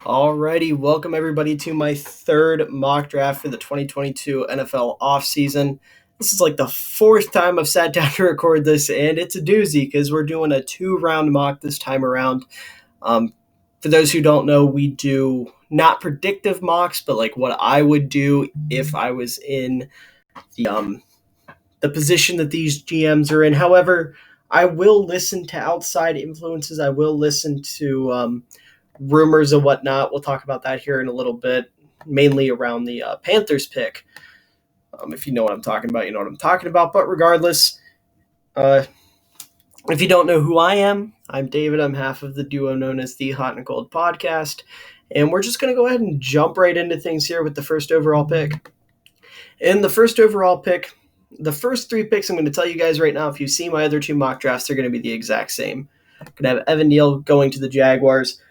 Alrighty, welcome everybody to my third mock draft for the 2022 NFL offseason. This is like the fourth time I've sat down to record this, and it's a doozy because we're doing a two-round mock this time around. For those who don't know, we do not predictive mocks, but like what I would do if I was in the position that these GMs are in. However, I will listen to outside influences. I will listen to rumors and whatnot. We'll talk about that here in a little bit, mainly around the Panthers pick. If you know what I'm talking about, you know what I'm talking about. But regardless, if you don't know who I am, I'm David. I'm half of the duo known as the Hot and Cold podcast. And we're just going to go ahead and jump right into things here with the first overall pick. In the first overall pick, the first three picks I'm going to tell you guys right now, if you see my other two mock drafts, they're going to be the exact same. I'm going to have Evan Neal going to the Jaguars.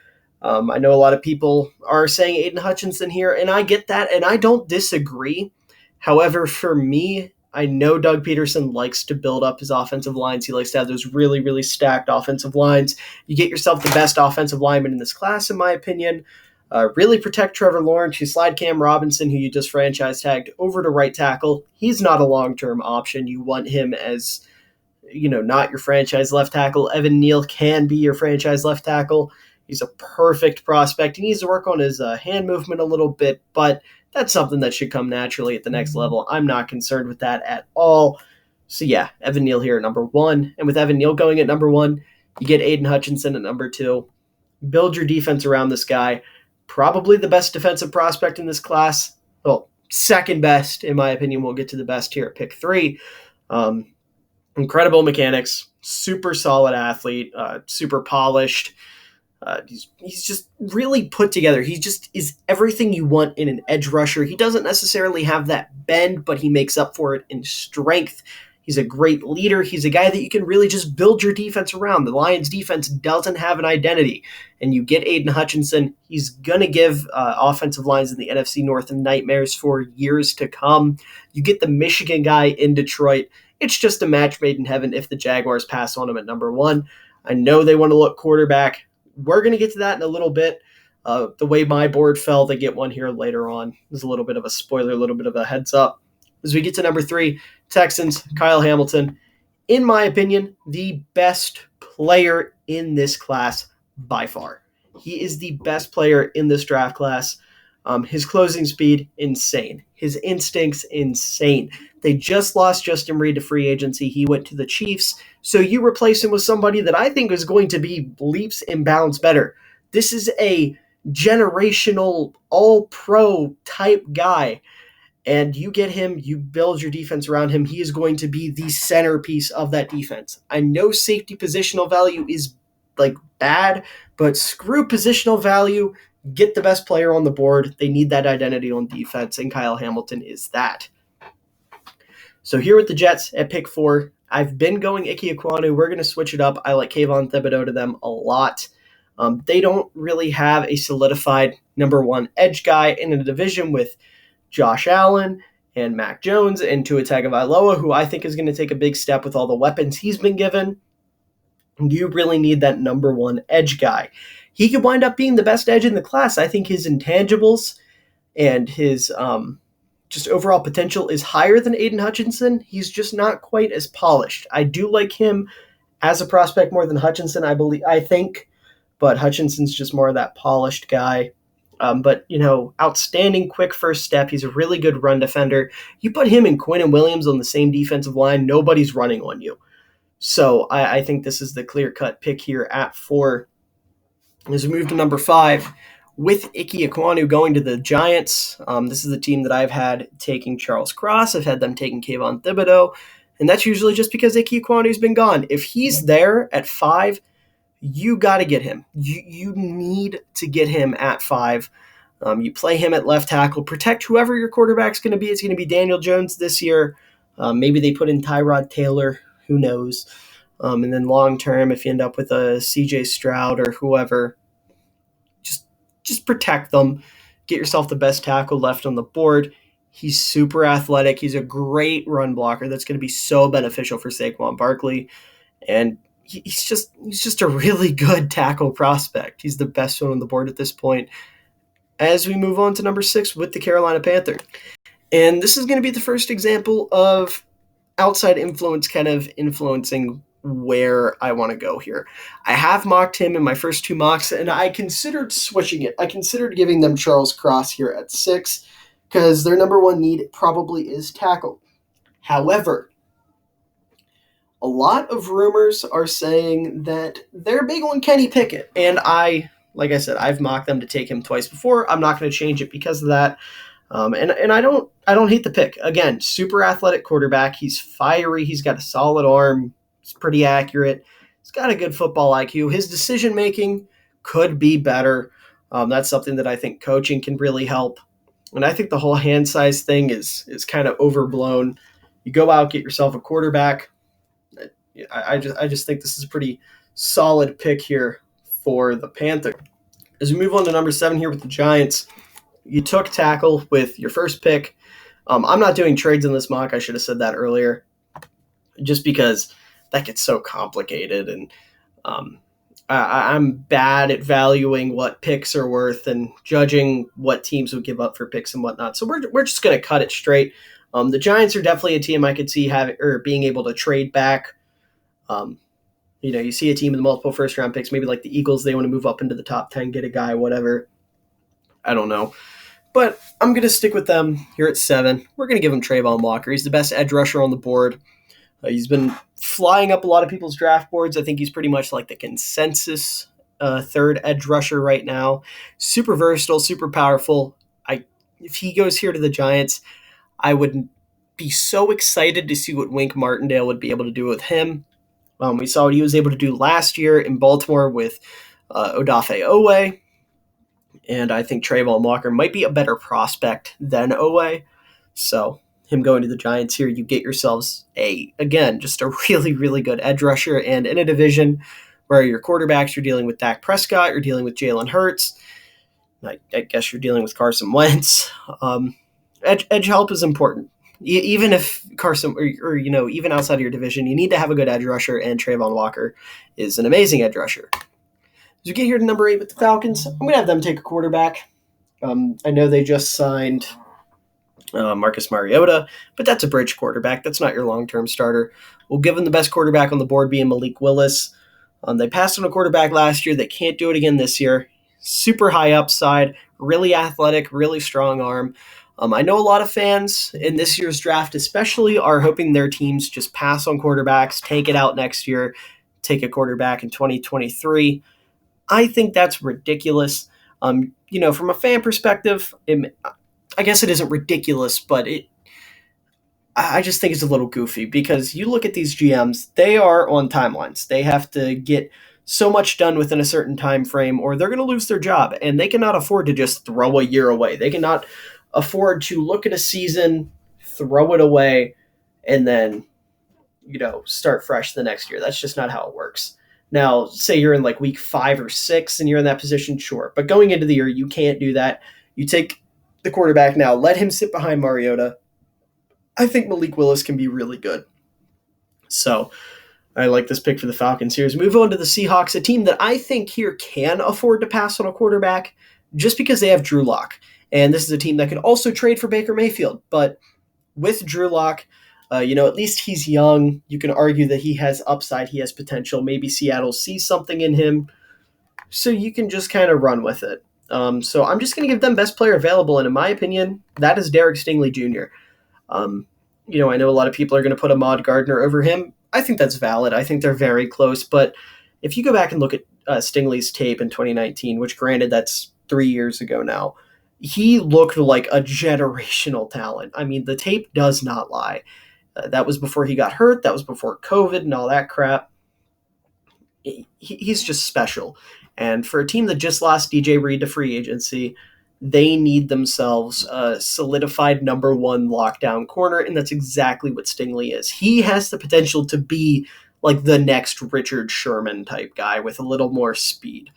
I know a lot of people are saying Aidan Hutchinson here, and I get that, and I don't disagree. However, for me, I know Doug Peterson likes to build up his offensive lines. He likes to have those really, really stacked offensive lines. You get yourself the best offensive lineman in this class, in my opinion. Really protect Trevor Lawrence. You slide Cam Robinson, who you just franchise tagged, over to right tackle. He's not a long-term option. You want him as, not your franchise left tackle. Evan Neal can be your franchise left tackle. He's a perfect prospect. He needs to work on his hand movement a little bit, but that's something that should come naturally at the next level. I'm not concerned with that at all. So yeah, Evan Neal here at number one. And with Evan Neal going at number one, you get Aidan Hutchinson at number two. Build your defense around this guy. Probably the best defensive prospect in this class. Well, second best, in my opinion. We'll get to the best here at pick three. Incredible mechanics, super solid athlete, super polished. He's just really put together. He just is everything you want in an edge rusher. He doesn't necessarily have that bend, but he makes up for it in strength. He's a great leader. He's a guy that you can really just build your defense around. The Lions defense doesn't have an identity, and you get Aidan Hutchinson. He's going to give offensive lines in the NFC North nightmares for years to come. You get the Michigan guy in Detroit. It's just a match made in heaven if the Jaguars pass on him at number one. I know they want to look quarterback. We're going to get to that in a little bit. The way my board fell, they get one here later on. There's a little bit of a spoiler, a little bit of a heads up. As we get to number three, Texans, Kyle Hamilton. In my opinion, the best player in this class by far. He is the best player in this draft class. His closing speed, insane. His instincts, insane. They just lost Justin Reed to free agency. He went to the Chiefs. So you replace him with somebody that I think is going to be leaps and bounds better. This is a generational all-pro type guy. And you get him, you build your defense around him. He is going to be the centerpiece of that defense. I know safety positional value is bad, but screw positional value. Get the best player on the board. They need that identity on defense, and Kyle Hamilton is that. So here with the Jets at pick four, I've been going Ike Ekwonu. We're going to switch it up. I like Kayvon Thibodeau to them a lot. They don't really have a solidified number one edge guy in a division with Josh Allen and Mac Jones and Tua Tagovailoa, who I think is going to take a big step with all the weapons he's been given. You really need that number one edge guy. He could wind up being the best edge in the class. I think his intangibles and his just overall potential is higher than Aidan Hutchinson. He's just not quite as polished. I do like him as a prospect more than Hutchinson, I think, but Hutchinson's just more of that polished guy. But, outstanding quick first step. He's a really good run defender. You put him and Quinnen Williams on the same defensive line, nobody's running on you. So I think this is the clear-cut pick here at four. As we move to number five, with Ike Ekwonu going to the Giants, this is the team that I've had taking Charles Cross. I've had them taking Kayvon Thibodeau, and that's usually just because Ike Ekwonu's been gone. If he's there at five, you got to get him. You need to get him at five. You play him at left tackle. Protect whoever your quarterback's going to be. It's going to be Daniel Jones this year. Maybe they put in Tyrod Taylor. Who knows? And then long term, if you end up with a C.J. Stroud or whoever, just protect them. Get yourself the best tackle left on the board. He's super athletic. He's a great run blocker. That's going to be so beneficial for Saquon Barkley. And he's just a really good tackle prospect. He's the best one on the board at this point. as we move on to number 6 with the Carolina Panther. And this is going to be the first example of outside influence kind of influencing where I want to go here. I have mocked him in my first 2 mocks, and I considered switching it. I considered giving them Charles Cross here at 6 because their number 1 need probably is tackle. However, a lot of rumors are saying that they're big on Kenny Pickett, and like I said, I've mocked them to take him twice before. I'm not going to change it because of that. And I don't hate the pick. Again, super athletic quarterback. He's fiery. He's got a solid arm. He's pretty accurate. He's got a good football IQ. His decision making could be better. That's something that I think coaching can really help. And I think the whole hand size thing is kind of overblown. You go out, get yourself a quarterback. I just think this is a pretty solid pick here for the Panther. As we move on to number 7 here with the Giants, you took tackle with your first pick. I'm not doing trades in this mock. I should have said that earlier, just because that gets so complicated, and I'm bad at valuing what picks are worth and judging what teams would give up for picks and whatnot. So we're just going to cut it straight. The Giants are definitely a team I could see being able to trade back. You see a team with multiple first-round picks, maybe like the Eagles, they want to move up into the top 10, get a guy, whatever. I don't know. But I'm going to stick with them here at 7. We're going to give him Trayvon Walker. He's the best edge rusher on the board. He's been flying up a lot of people's draft boards. I think he's pretty much like the consensus third edge rusher right now. Super versatile, super powerful. If he goes here to the Giants, I would be so excited to see what Wink Martindale would be able to do with him. We saw what he was able to do last year in Baltimore with Odafe Oweh. And I think Trayvon Walker might be a better prospect than Oweh. So him going to the Giants here, you get yourselves just a really, really good edge rusher. And in a division where your quarterbacks, you're dealing with Dak Prescott, you're dealing with Jalen Hurts. I guess you're dealing with Carson Wentz. Edge help is important. Even if Carson, or even outside of your division, you need to have a good edge rusher, and Trayvon Walker is an amazing edge rusher. As we get here to number 8 with the Falcons, I'm going to have them take a quarterback. I know they just signed Marcus Mariota, but that's a bridge quarterback. That's not your long-term starter. We'll give them the best quarterback on the board being Malik Willis. They passed on a quarterback last year. They can't do it again this year. Super high upside, really athletic, really strong arm. I know a lot of fans in this year's draft especially are hoping their teams just pass on quarterbacks, take it out next year, take a quarterback in 2023. I think that's ridiculous. From a fan perspective, I guess it isn't ridiculous, but I just think it's a little goofy because you look at these GMs, they are on timelines. They have to get so much done within a certain time frame or they're going to lose their job, and they cannot afford to just throw a year away. They cannot afford to look at a season, throw it away, and then, start fresh the next year. That's just not how it works. Now, say you're in like week 5 or 6 and you're in that position, sure. But going into the year, you can't do that. You take the quarterback now, let him sit behind Mariota. I think Malik Willis can be really good. So I like this pick for the Falcons here. As we move on to the Seahawks, a team that I think here can afford to pass on a quarterback just because they have Drew Lock. And this is a team that could also trade for Baker Mayfield. But with Drew Lock, at least he's young. You can argue that he has upside. He has potential. Maybe Seattle sees something in him. So you can just kind of run with it. So I'm just going to give them best player available. And in my opinion, that is Derek Stingley Jr. I know a lot of people are going to put Ahmad Gardner over him. I think that's valid. I think they're very close. But if you go back and look at Stingley's tape in 2019, which granted that's 3 years ago now, he looked like a generational talent. I mean, the tape does not lie. That was before he got hurt. That was before COVID and all that crap. He's just special. And for a team that just lost DJ Reed to free agency, they need themselves a solidified number 1 lockdown corner, and that's exactly what Stingley is. He has the potential to be like the next Richard Sherman type guy with a little more speed.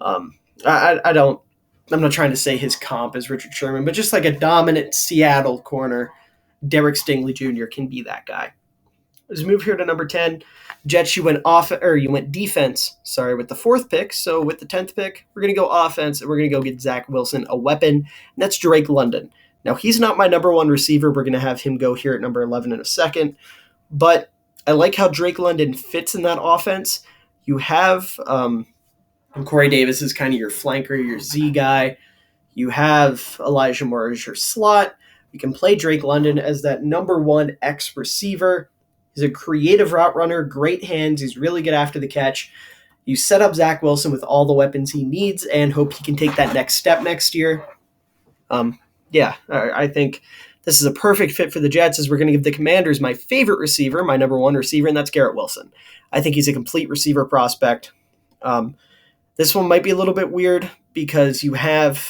I'm not trying to say his comp is Richard Sherman, but just like a dominant Seattle corner, Derek Stingley Jr. can be that guy. as we move here to number 10, Jets, you went defense, with the 4th pick. So with the 10th pick, we're going to go offense, and we're going to go get Zach Wilson a weapon, and that's Drake London. Now, he's not my number 1 receiver. We're going to have him go here at number 11 in a second. But I like how Drake London fits in that offense. You have Corey Davis is kind of your flanker, your Z guy. You have Elijah Moore as your slot. You can play Drake London as that number 1 X receiver. He's a creative route runner, great hands. He's really good after the catch. You set up Zach Wilson with all the weapons he needs and hope he can take that next step next year. I think this is a perfect fit for the Jets, as we're going to give the Commanders my favorite receiver, my number 1 receiver, and that's Garrett Wilson. I think he's a complete receiver prospect. This one might be a little bit weird because you have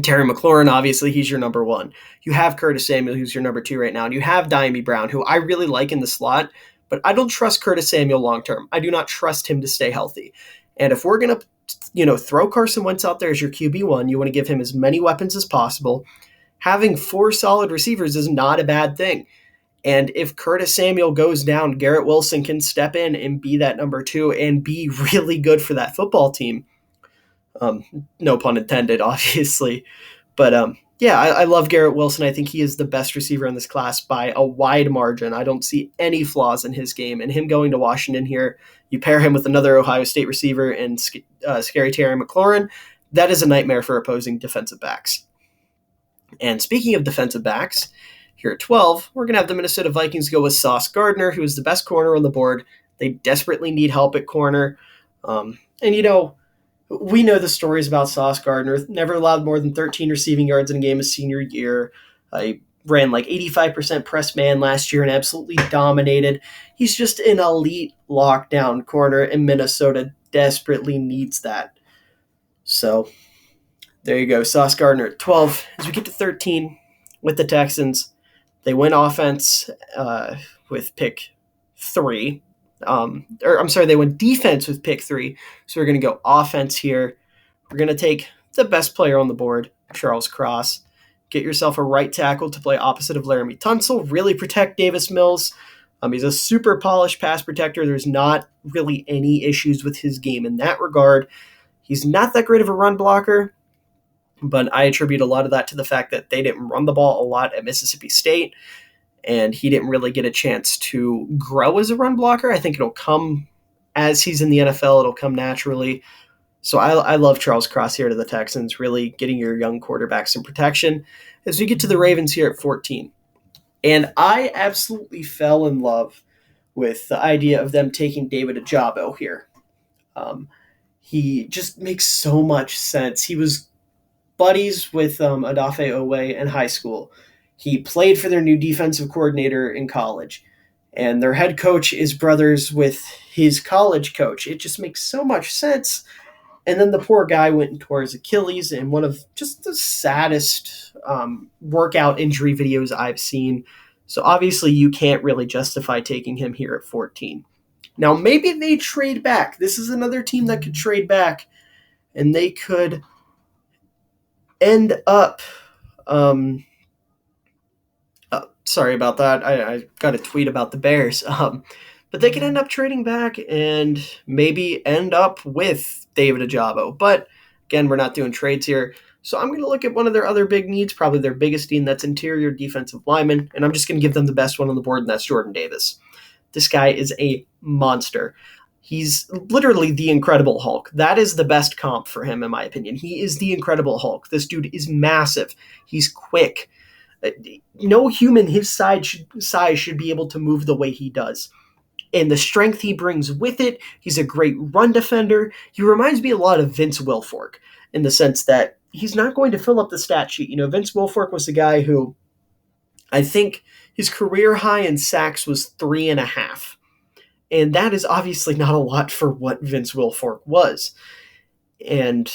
Terry McLaurin, obviously, he's your number 1. You have Curtis Samuel, who's your number 2 right now, and you have Diami Brown, who I really like in the slot, but I don't trust Curtis Samuel long-term. I do not trust him to stay healthy. And if we're going to throw Carson Wentz out there as your QB1, you want to give him as many weapons as possible. Having 4 solid receivers is not a bad thing. And if Curtis Samuel goes down, Garrett Wilson can step in and be that number 2 and be really good for that football team. No pun intended, obviously. But I love Garrett Wilson. I think he is the best receiver in this class by a wide margin. I don't see any flaws in his game. And him going to Washington here, you pair him with another Ohio State receiver and scary Terry McLaurin, that is a nightmare for opposing defensive backs. And speaking of defensive backs, here at 12, we're going to have the Minnesota Vikings go with Sauce Gardner, who is the best corner on the board. They desperately need help at corner. We know the stories about Sauce Gardner. Never allowed more than 13 receiving yards in a game his senior year. I ran like 85% press man last year and absolutely dominated. He's just an elite lockdown corner, and Minnesota desperately needs that. So there you go, Sauce Gardner at 12. As we get to 13 with the Texans, they win offense with pick 3. They went defense with pick 3. So we're going to go offense here. We're going to take the best player on the board, Charles Cross. Get yourself a right tackle to play opposite of Laramie Tunsil. Really protect Davis Mills. He's a super polished pass protector. There's not really any issues with his game in that regard. He's not that great of a run blocker, but I attribute a lot of that to the fact that they didn't run the ball a lot at Mississippi State, and he didn't really get a chance to grow as a run blocker. I think it'll come as he's in the NFL. It'll come naturally. So I love Charles Cross here to the Texans, really getting your young quarterback some protection. As we get to the Ravens here at 14. And I absolutely fell in love with the idea of them taking David Ojabo here. He just makes so much sense. He was buddies with Odafe Owe in high school. He played for their new defensive coordinator in college. And their head coach is brothers with his college coach. It just makes so much sense. And then the poor guy went and tore his Achilles in one of just the saddest workout injury videos I've seen. So obviously you can't really justify taking him here at 14. Now maybe they trade back. This is another team that could trade back, and they could end up sorry about that. I got a tweet about the Bears. But they could end up trading back and maybe end up with David Ojabo. But again, we're not doing trades here. So I'm going to look at one of their other big needs, probably their biggest need, that's interior defensive lineman. And I'm just going to give them the best one on the board, and that's Jordan Davis. This guy is a monster. He's literally the Incredible Hulk. That is the best comp for him, in my opinion. He is the Incredible Hulk. This dude is massive. He's quick. No human his size should be able to move the way he does. And the strength he brings with it, he's a great run defender. He reminds me a lot of Vince Wilfork in the sense that he's not going to fill up the stat sheet. You know, Vince Wilfork was the guy who, I think his career high in sacks was 3.5. And that is obviously not a lot for what Vince Wilfork was. And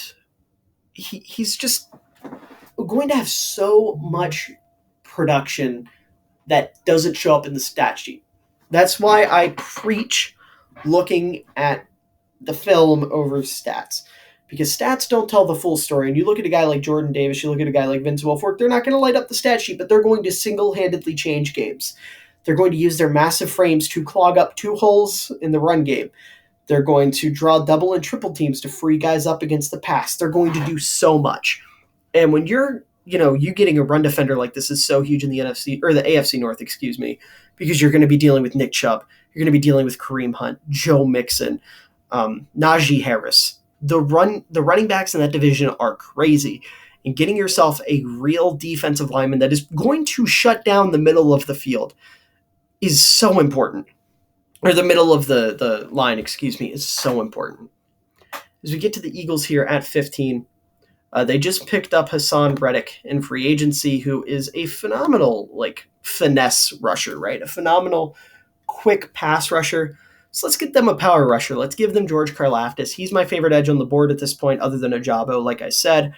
he's just going to have so much production that doesn't show up in the stat sheet. That's why I preach looking at the film over stats, because stats don't tell the full story. And you look at a guy like Jordan Davis, you look at a guy like Vince Wilfork, they're not going to light up the stat sheet, but they're going to single-handedly change games. They're going to use their massive frames to clog up 2 holes in the run game. They're going to draw double and triple teams to free guys up against the pass. They're going to do so much. And when you getting a run defender like this is so huge in the NFC or the AFC North, because you're going to be dealing with Nick Chubb. You're going to be dealing with Kareem Hunt, Joe Mixon, Najee Harris. The running backs in that division are crazy. And getting yourself a real defensive lineman that is going to shut down the middle of the field is so important. Or the middle of the line, is so important. As we get to the Eagles here at 15, they just picked up Hassan Reddick in free agency, who is a phenomenal, finesse rusher, right? A phenomenal, quick pass rusher. So let's get them a power rusher. Let's give them George Karlaftis. He's my favorite edge on the board at this point, other than Ojabo, like I said.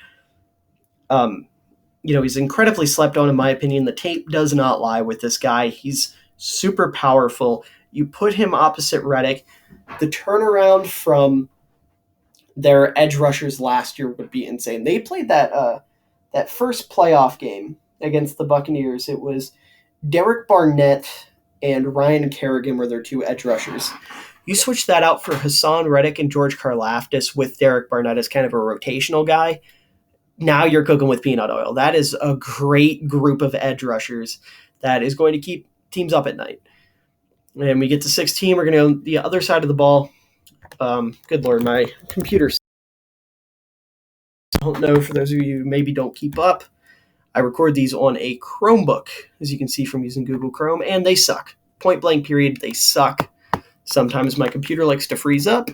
He's incredibly slept on, in my opinion. The tape does not lie with this guy. He's super powerful. You put him opposite Reddick. The turnaround from their edge rushers last year would be insane. They played that first playoff game against the Buccaneers. It was Derek Barnett and Ryan Kerrigan were their 2 edge rushers. You switch that out for Hassan Reddick and George Karlaftis with Derek Barnett as kind of a rotational guy. Now you're cooking with peanut oil. That is a great group of edge rushers that is going to keep teams up at night. And we get to 16. We're going to go the other side of the ball. Good Lord, my computer. I don't know, for those of you who maybe don't keep up, I record these on a Chromebook, as you can see from using Google Chrome, and they suck. Point blank period, they suck. Sometimes my computer likes to freeze up,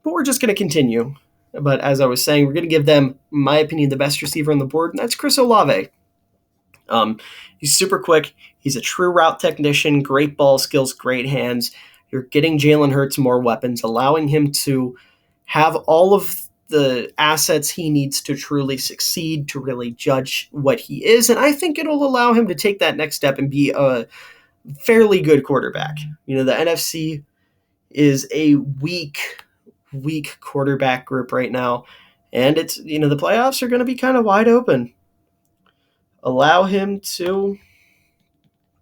but we're just going to continue. But as I was saying, we're going to give them, in my opinion, the best receiver on the board, and that's Chris Olave. He's super quick. He's a true route technician, great ball skills, great hands. You're getting Jalen Hurts more weapons, allowing him to have all of the assets he needs to truly succeed, to really judge what he is. And I think it'll allow him to take that next step and be a fairly good quarterback. The NFC is a weak quarterback group right now. And it's, the playoffs are going to be kind of wide open. Allow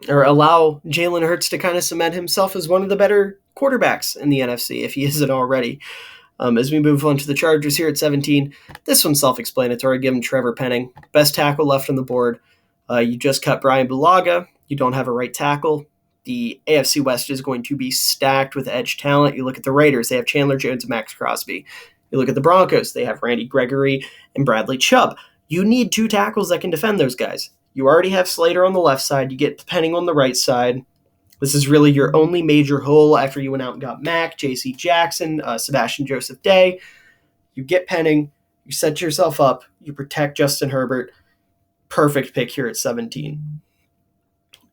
Jalen Hurts to kind of cement himself as one of the better quarterbacks in the NFC, if he isn't already. As we move on to the Chargers here at 17, this one's self-explanatory. Give him Trevor Penning. Best tackle left on the board. You just cut Brian Bulaga. You don't have a right tackle. The AFC West is going to be stacked with edge talent. You look at the Raiders. They have Chandler Jones and Max Crosby. You look at the Broncos. They have Randy Gregory and Bradley Chubb. You need 2 tackles that can defend those guys. You already have Slater on the left side. You get Penning on the right side. This is really your only major hole after you went out and got Mack, J.C. Jackson, Sebastian Joseph Day. You get Penning. You set yourself up. You protect Justin Herbert. Perfect pick here at 17.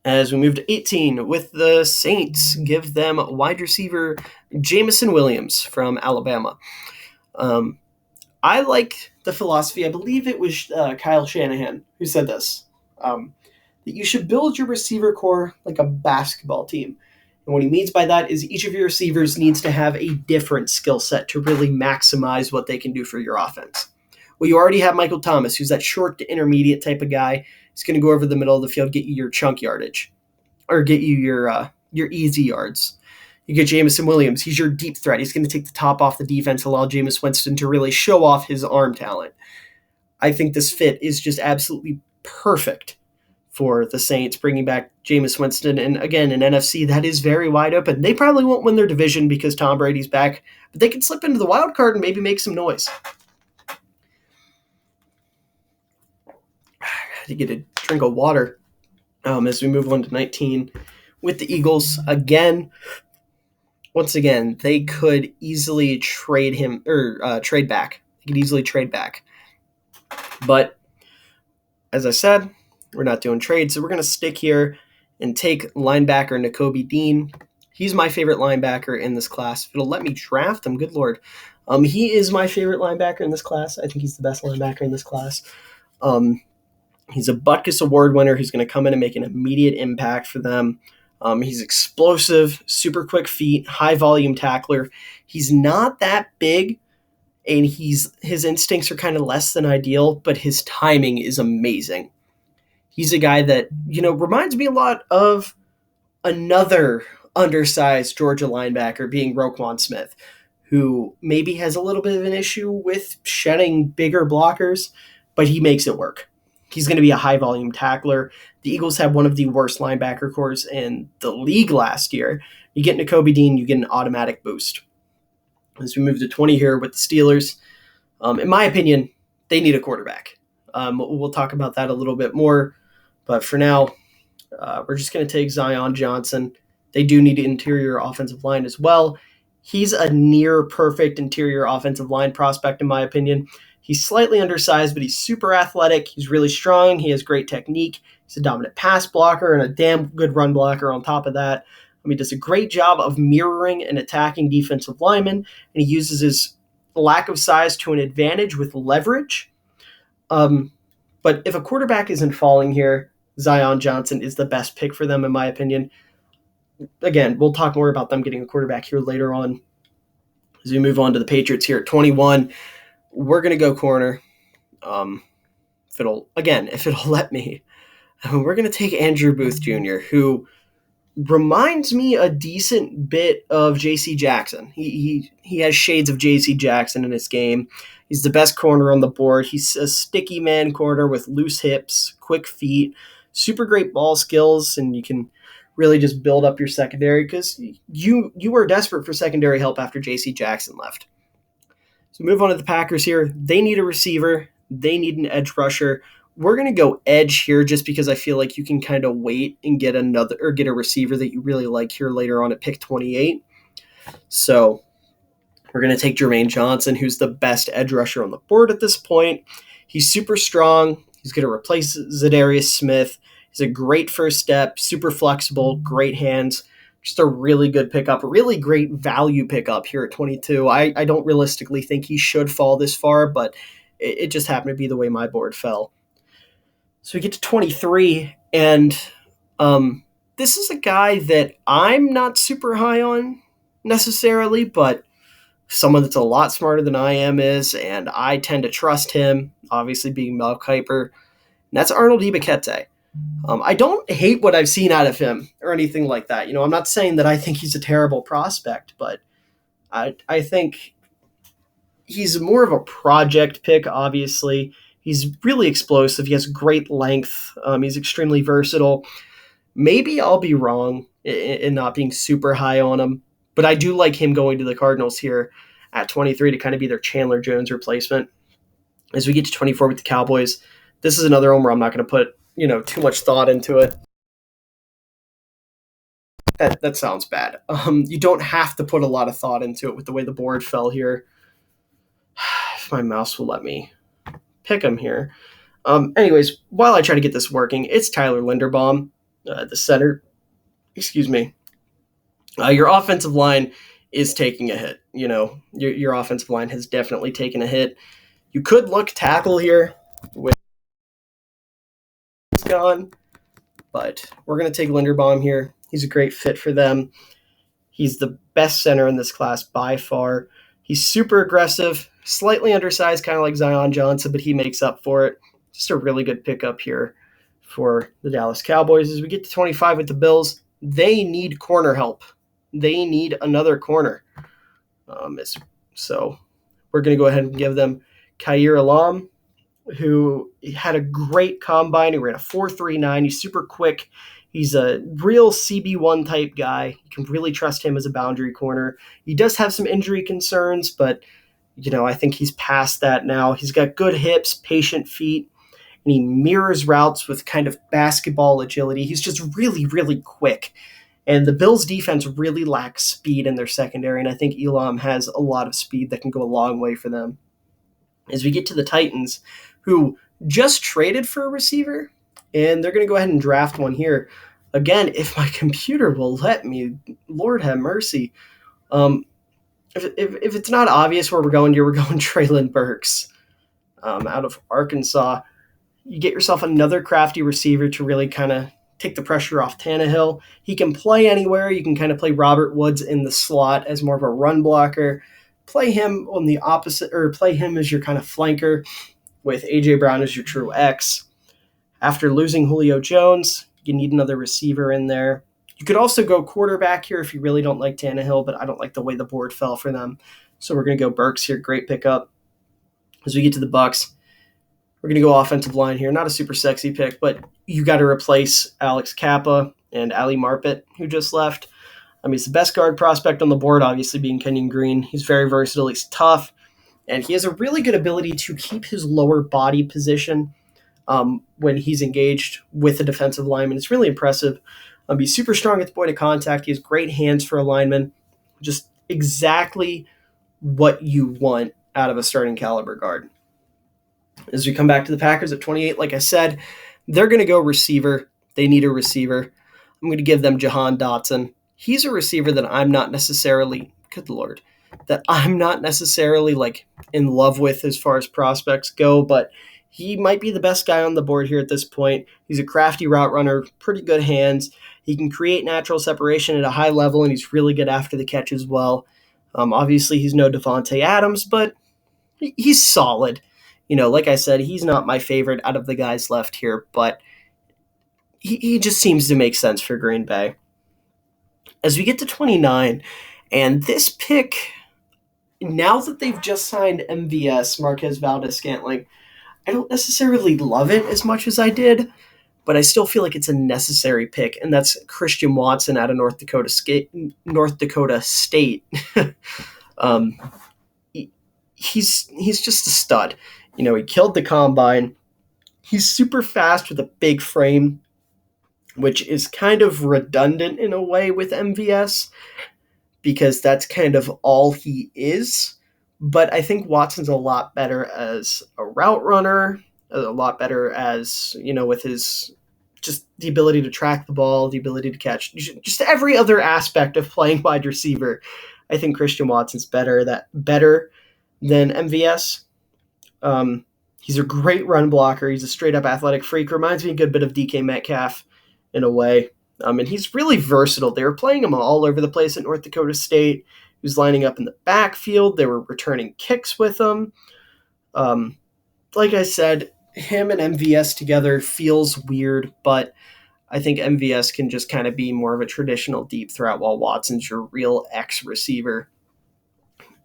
As we move to 18 with the Saints, give them wide receiver Jameson Williams from Alabama. I like the philosophy. I believe it was Kyle Shanahan who said this. That you should build your receiver core like a basketball team. And what he means by that is each of your receivers needs to have a different skill set to really maximize what they can do for your offense. Well, you already have Michael Thomas, who's that short to intermediate type of guy. He's going to go over the middle of the field, get you your chunk yardage, or get you your easy yards. You get Jameson Williams. He's your deep threat. He's going to take the top off the defense, allow Jameis Winston to really show off his arm talent. I think this fit is just absolutely perfect for the Saints, bringing back Jameis Winston. And again, an NFC that is very wide open. They probably won't win their division because Tom Brady's back, but they can slip into the wild card and maybe make some noise. I had to get a drink of water as we move on to 19 with the Eagles. Once again, they could easily trade him or trade back. They could easily trade back. But as I said, we're not doing trades, so we're going to stick here and take linebacker Nakobe Dean. He's my favorite linebacker in this class. If it'll let me draft him, good Lord. He is my favorite linebacker in this class. I think he's the best linebacker in this class. He's a Butkus Award winner. He's going to come in and make an immediate impact for them. He's explosive, super quick feet, high volume tackler. He's not that big, and his instincts are kind of less than ideal, but his timing is amazing. He's a guy that, reminds me a lot of another undersized Georgia linebacker being Roquan Smith, who maybe has a little bit of an issue with shedding bigger blockers, but he makes it work. He's going to be a high volume tackler. The Eagles had one of the worst linebacker corps in the league last year. You get Nakobe Dean, you get an automatic boost. As we move to 20 here with the Steelers, in my opinion, they need a quarterback. We'll talk about that a little bit more, but for now, we're just going to take Zion Johnson. They do need an interior offensive line as well. He's a near perfect interior offensive line prospect, in my opinion. He's slightly undersized, but he's super athletic. He's really strong. He has great technique. He's a dominant pass blocker and a damn good run blocker on top of that. He does a great job of mirroring and attacking defensive linemen, and he uses his lack of size to an advantage with leverage. But if a quarterback isn't falling here, Zion Johnson is the best pick for them, in my opinion. Again, we'll talk more about them getting a quarterback here later on. As we move on to the Patriots here at 21, we're going to go corner. If it'll let me. We're going to take Andrew Booth Jr., who reminds me a decent bit of J.C. Jackson. He has shades of J.C. Jackson in his game. He's the best corner on the board. He's a sticky man corner with loose hips, quick feet, super great ball skills, and you can really just build up your secondary because you were desperate for secondary help after J.C. Jackson left. So move on to the Packers here. They need a receiver. They need an edge rusher. We're going to go edge here just because I feel like you can kind of wait and get a receiver that you really like here later on at pick 28. So we're going to take Jermaine Johnson, who's the best edge rusher on the board at this point. He's super strong. He's going to replace Zadarius Smith. He's a great first step, super flexible, great hands. Just a really good pickup, a really great value pickup here at 22. I don't realistically think he should fall this far, but it just happened to be the way my board fell. So we get to 23, and this is a guy that I'm not super high on necessarily, but someone that's a lot smarter than I am is, and I tend to trust him, obviously being Mel Kiper, and that's Arnold Dibiket. I don't hate what I've seen out of him or anything like that. I'm not saying that I think he's a terrible prospect, but I think he's more of a project pick, obviously. He's really explosive. He has great length. He's extremely versatile. Maybe I'll be wrong in not being super high on him, but I do like him going to the Cardinals here at 23 to kind of be their Chandler Jones replacement. As we get to 24 with the Cowboys, this is another one where I'm not going to put too much thought into it. That sounds bad. You don't have to put a lot of thought into it with the way the board fell here. If my mouse will let me pick him here. Anyways, while I try to get this working, it's Tyler Linderbaum, the center. Excuse me. Your offensive line is taking a hit. Your offensive line has definitely taken a hit. You could look tackle here with gone, but we're going to take Linderbaum here. He's a great fit for them. He's the best center in this class by far. He's super aggressive, slightly undersized, kind of like Zion Johnson, but he makes up for it. Just a really good pickup here for the Dallas Cowboys. As we get to 25 with the Bills, they need corner help. They need another corner. So we're going to go ahead and give them Khair Alam, who had a great combine. He ran a 4.39. He's super quick. He's a real CB1 type guy. You can really trust him as a boundary corner. He does have some injury concerns, but I think he's past that now. He's got good hips, patient feet, and he mirrors routes with kind of basketball agility. He's just really, really quick. And the Bills' defense really lacks speed in their secondary, and I think Elam has a lot of speed that can go a long way for them. As we get to the Titans, who just traded for a receiver, and they're going to go ahead and draft one here. Again, if my computer will let me, Lord have mercy. If it's not obvious where we're going here, we're going Treylon Burks out of Arkansas. You get yourself another crafty receiver to really kind of take the pressure off Tannehill. He can play anywhere. You can kind of play Robert Woods in the slot as more of a run blocker. Play him on the opposite, or play him as your kind of flanker with A.J. Brown as your true X. After losing Julio Jones, you need another receiver in there. You could also go quarterback here if you really don't like Tannehill, but I don't like the way the board fell for them. So we're going to go Burks here. Great pickup. As we get to the Bucs, we're going to go offensive line here. Not a super sexy pick, but you got to replace Alex Kappa and Ali Marpet, who just left. He's the best guard prospect on the board, obviously being Kenyon Green. He's very versatile. He's tough. And he has a really good ability to keep his lower body position when he's engaged with a defensive lineman. It's really impressive. He's super strong at the point of contact. He has great hands for a lineman. Just exactly what you want out of a starting caliber guard. As we come back to the Packers at 28, like I said, they're going to go receiver. They need a receiver. I'm going to give them Jahan Dotson. He's a receiver that I'm not necessarily, good Lord, that I'm not necessarily like in love with as far as prospects go, but he might be the best guy on the board here at this point. He's a crafty route runner, pretty good hands. He can create natural separation at a high level, and he's really good after the catch as well. Obviously, he's no Devontae Adams, but he's solid. Like I said, he's not my favorite out of the guys left here, but he just seems to make sense for Green Bay. As we get to 29, and this pick, now that they've just signed MVS, Marquez Valdes-Scantling, I don't necessarily love it as much as I did, but I still feel like it's a necessary pick, and that's Christian Watson out of North Dakota State. He's just a stud. He killed the combine. He's super fast with a big frame, which is kind of redundant in a way with MVS because that's kind of all he is. But I think Watson's a lot better as a route runner, a lot better as, with his just the ability to track the ball, the ability to catch, just every other aspect of playing wide receiver. I think Christian Watson's better than MVS. He's a great run blocker. He's a straight-up athletic freak. Reminds me a good bit of DK Metcalf in a way. And he's really versatile. They were playing him all over the place at North Dakota State. He was lining up in the backfield. They were returning kicks with him. Like I said, him and MVS together feels weird, but I think MVS can just kind of be more of a traditional deep threat while Watson's your real X receiver.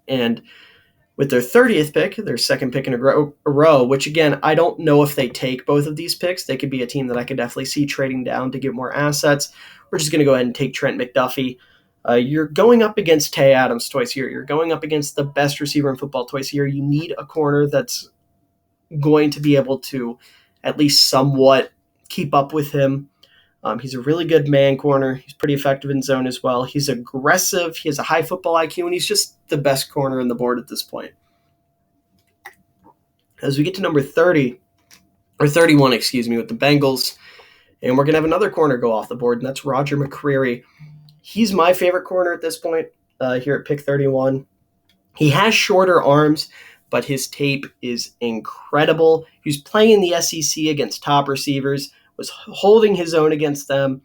And with their 30th pick, their second pick in a row, which again, I don't know if they take both of these picks. They could be a team that I could definitely see trading down to get more assets. We're just going to go ahead and take Trent McDuffie. You're going up against Tay Adams twice a year. You're going up against the best receiver in football twice a year. You need a corner that's going to be able to at least somewhat keep up with him. He's a really good man corner. He's pretty effective in zone as well. He's aggressive. He has a high football IQ, and he's just the best corner on the board at this point. As we get to number 30, or 31, with the Bengals, and we're going to have another corner go off the board, and that's Roger McCreary. He's my favorite corner at this point here at pick 31. He has shorter arms, but his tape is incredible. He was playing in the SEC against top receivers, was holding his own against them.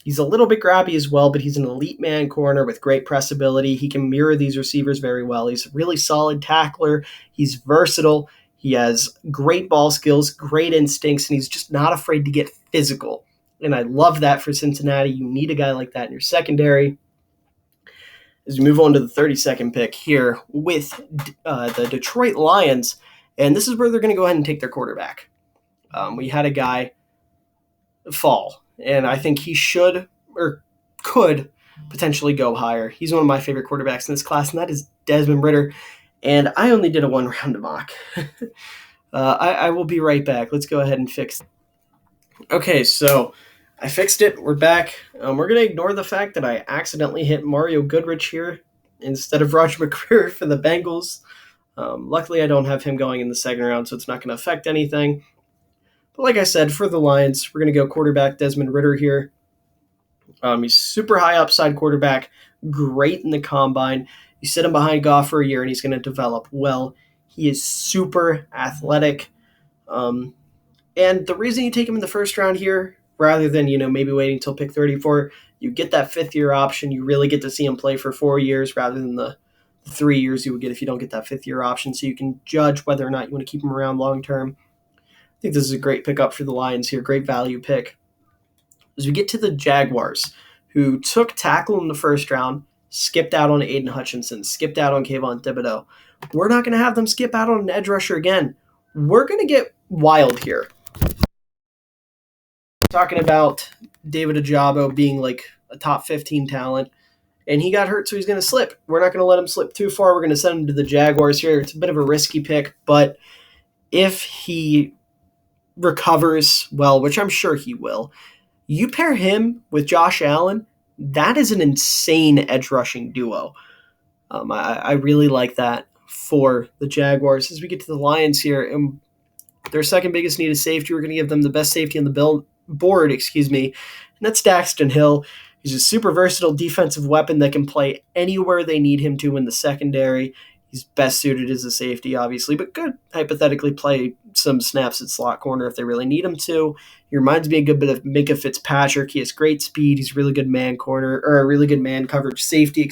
He's a little bit grabby as well, but he's an elite man corner with great press ability. He can mirror these receivers very well. He's a really solid tackler. He's versatile. He has great ball skills, great instincts, and he's just not afraid to get physical. And I love that for Cincinnati. You need a guy like that in your secondary. As we move on to the 32nd pick here with the Detroit Lions, and this is where they're going to go ahead and take their quarterback. We had a guy fall, and I think he should or could potentially go higher. He's one of my favorite quarterbacks in this class, and that is Desmond Ridder. And I only did a one-round mock. I will be right back. Let's go ahead and fix it. Okay, so I fixed it. We're back. We're going to ignore the fact that I accidentally hit Mario Goodrich here instead of Roger McCreary for the Bengals. Luckily, I don't have him going in the second round, so it's not going to affect anything. But like I said, for the Lions, we're going to go quarterback Desmond Ridder here. He's super high upside quarterback, great in the combine. You sit him behind Goff for a year, and he's going to develop well. He is super athletic. And the reason you take him in the first round here, rather than maybe waiting until pick 34, you get that fifth-year option. You really get to see him play for 4 years rather than the 3 years you would get if you don't get that fifth-year option, so you can judge whether or not you want to keep him around long-term. I think this is a great pickup for the Lions here, great value pick. As we get to the Jaguars, who took tackle in the first round, skipped out on Aidan Hutchinson, skipped out on Kayvon Thibodeau. We're not going to have them skip out on an edge rusher again. We're going to get wild here. Talking about David Ojabo being like a top 15 talent, and he got hurt, so he's going to slip. We're not going to let him slip too far. We're going to send him to the Jaguars here. It's a bit of a risky pick, but if he recovers well, which I'm sure he will, you pair him with Josh Allen, that is an insane edge rushing duo. I really like that for the Jaguars. As we get to the Lions here, and their second biggest need is safety. We're going to give them the best safety on the board, and that's Daxton Hill. He's a super versatile defensive weapon that can play anywhere they need him to in the secondary. He's best suited as a safety, obviously, but could hypothetically play some snaps at slot corner if they really need him to. He reminds me a good bit of Minka Fitzpatrick. He has great speed. He's a really good man coverage safety,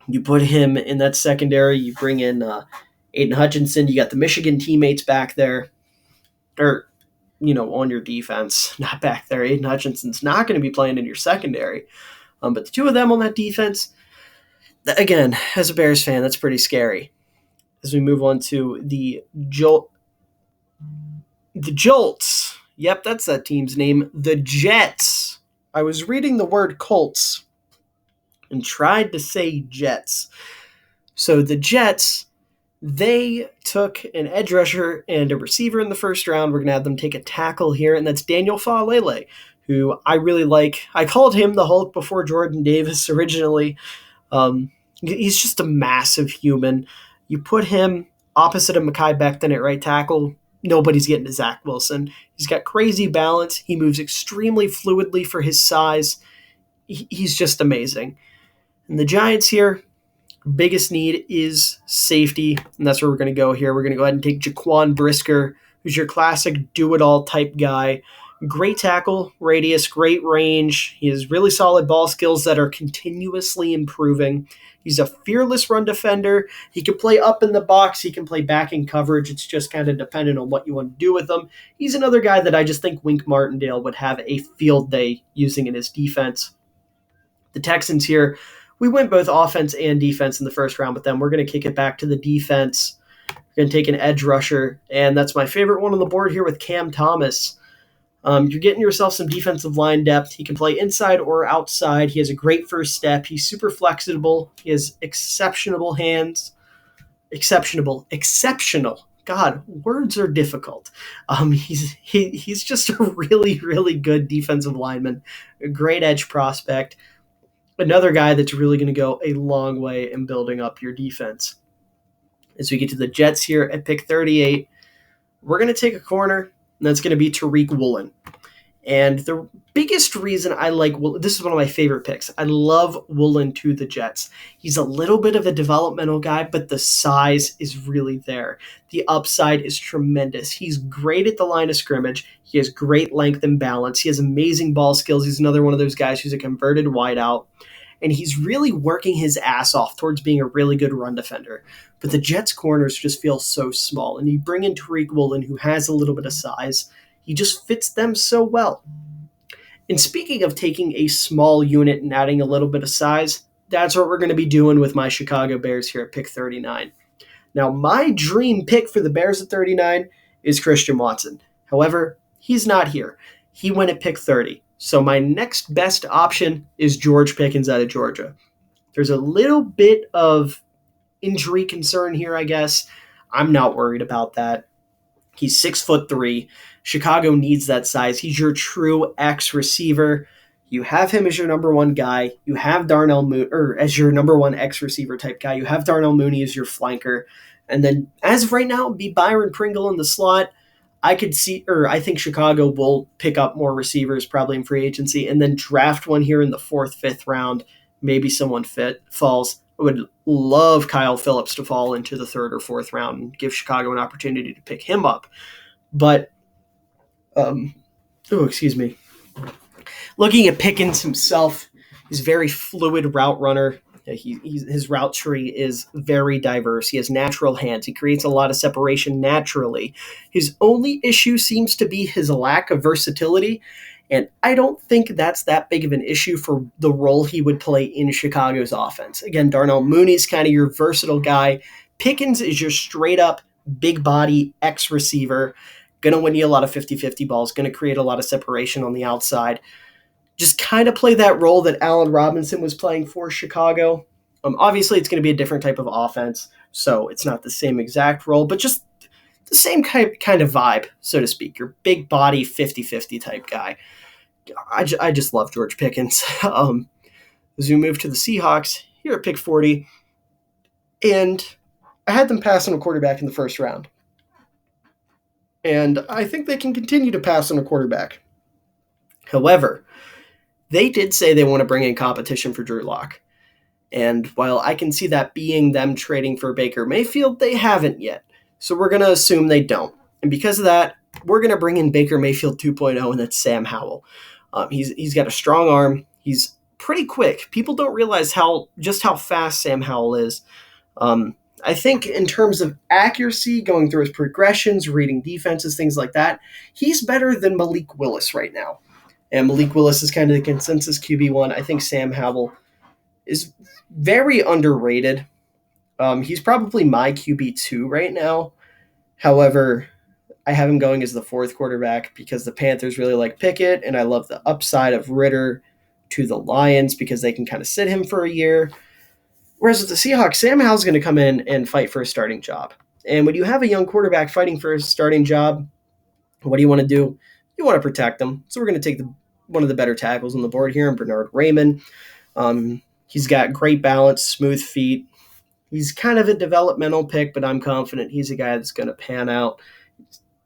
You put him in that secondary. You bring in Aidan Hutchinson. You got the Michigan teammates back there, on your defense, not back there. Aidan Hutchinson's not going to be playing in your secondary. But the two of them on that defense, again, as a Bears fan, that's pretty scary. As we move on to the Jolts. Yep, that's that team's name. The Jets. I was reading the word Colts and tried to say Jets. So the Jets, they took an edge rusher and a receiver in the first round. We're going to have them take a tackle here, and that's Daniel Faalele, who I really like. I called him the Hulk before Jordan Davis originally. He's just a massive human. You put him opposite of Mekhi Becton at right tackle, nobody's getting to Zach Wilson. He's got crazy balance. He moves extremely fluidly for his size. He's just amazing. And the Giants here, biggest need is safety, and that's where we're going to go here. We're going to go ahead and take Jaquan Brisker, who's your classic do-it-all type guy. Great tackle radius, great range. He has really solid ball skills that are continuously improving. He's a fearless run defender. He can play up in the box. He can play back in coverage. It's just kind of dependent on what you want to do with him. He's another guy that I just think Wink Martindale would have a field day using in his defense. The Texans here, we went both offense and defense in the first round with them. We're going to kick it back to the defense. We're going to take an edge rusher, and that's my favorite one on the board here with Cam Thomas. You're getting yourself some defensive line depth. He can play inside or outside. He has a great first step. He's super flexible. He has exceptional hands. Exceptional. God, words are difficult. He's just a really, really good defensive lineman, a great edge prospect. Another guy that's really going to go a long way in building up your defense. As we get to the Jets here at pick 38, we're going to take a corner, and that's going to be Tariq Woolen. And the biggest reason I like Woolen, this is one of my favorite picks. I love Woolen to the Jets. He's a little bit of a developmental guy, but the size is really there. The upside is tremendous. He's great at the line of scrimmage. He has great length and balance. He has amazing ball skills. He's another one of those guys who's a converted wideout. And he's really working his ass off towards being a really good run defender. But the Jets' corners just feel so small. And you bring in Tariq Woolen, who has a little bit of size. He just fits them so well. And speaking of taking a small unit and adding a little bit of size, that's what we're going to be doing with my Chicago Bears here at pick 39. Now, my dream pick for the Bears at 39 is Christian Watson. However, he's not here. He went at pick 30. So my next best option is George Pickens out of Georgia. There's a little bit of injury concern here, I guess. I'm not worried about that. He's 6'3". Chicago needs that size. He's your true X receiver. You have him as your number one guy. You have Darnell Mooney as your number one X receiver type guy. You have Darnell Mooney as your flanker. And then as of right now, be Byron Pringle in the slot. I think Chicago will pick up more receivers probably in free agency and then draft one here in the 4th, 5th round. Maybe someone falls. I would love Kyle Phillips to fall into the 3rd or 4th round and give Chicago an opportunity to pick him up. But, looking at Pickens himself, he's a very fluid route runner. His route tree is very diverse. He has natural hands. He creates a lot of separation naturally. His only issue seems to be his lack of versatility, And I don't think that's that big of an issue for the role he would play in Chicago's offense. Again, Darnell Mooney's kind of your versatile guy. Pickens is your straight up big body X receiver. Going to win you a lot of 50-50 balls, going to create a lot of separation on the outside. Just kind of play that role that Allen Robinson was playing for Chicago. Obviously, it's going to be a different type of offense, so it's not the same exact role, but just the same kind of vibe, so to speak. Your big body 50-50 type guy. I just love George Pickens. As we move to the Seahawks, here at pick 40, and I had them pass on a quarterback in the first round. And I think they can continue to pass on a quarterback. However, they did say they want to bring in competition for Drew Lock. And while I can see that being them trading for Baker Mayfield, they haven't yet. So we're going to assume they don't. And because of that, we're going to bring in Baker Mayfield 2.0, and that's Sam Howell. He's got a strong arm. He's pretty quick. People don't realize how fast Sam Howell is. I think in terms of accuracy, going through his progressions, reading defenses, things like that, he's better than Malik Willis right now. And Malik Willis is kind of the consensus QB1. I think Sam Howell is very underrated. He's probably my QB2 right now. However, I have him going as the fourth quarterback because the Panthers really like Pickett, and I love the upside of Ritter to the Lions because they can kind of sit him for a year. Whereas with the Seahawks, Sam Howell's going to come in and fight for a starting job. And when you have a young quarterback fighting for a starting job, what do you want to do? You want to protect them. So we're going to take one of the better tackles on the board here, Bernard Raymond. He's got great balance, smooth feet. He's kind of a developmental pick, but I'm confident he's a guy that's going to pan out.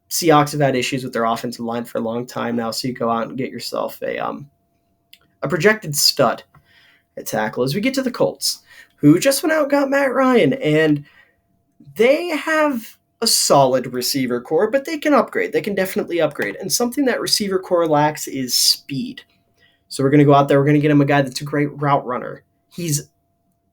Seahawks have had issues with their offensive line for a long time now, so you go out and get yourself a projected stud at tackle. As we get to the Colts, who just went out and got Matt Ryan, and they have a solid receiver core, but they can upgrade. They can definitely upgrade. And something that receiver core lacks is speed. So we're going to go out there. We're going to get him a guy that's a great route runner. He's